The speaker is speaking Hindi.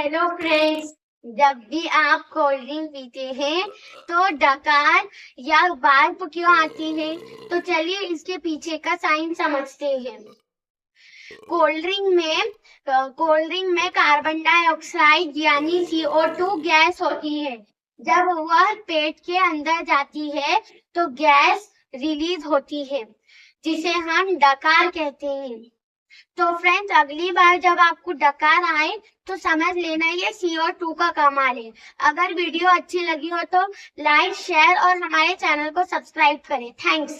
Hello friends. जब भी आप कोल्ड ड्रिंक पीते हैं तो डकार या वार्प क्यों आती है? तो चलिए इसके पीछे का साइंस समझते हैं। कोल्ड ड्रिंक में कार्बन डाइऑक्साइड यानी CO2 गैस होती है। जब वह पेट के अंदर जाती है तो गैस रिलीज होती है, जिसे हम डकार कहते हैं। तो फ्रेंड्स, अगली बार जब आपको डकार आए तो समझ लेना ये CO2 का कमाल है। अगर वीडियो अच्छी लगी हो तो लाइक, शेयर और हमारे चैनल को सब्सक्राइब करें। थैंक्स।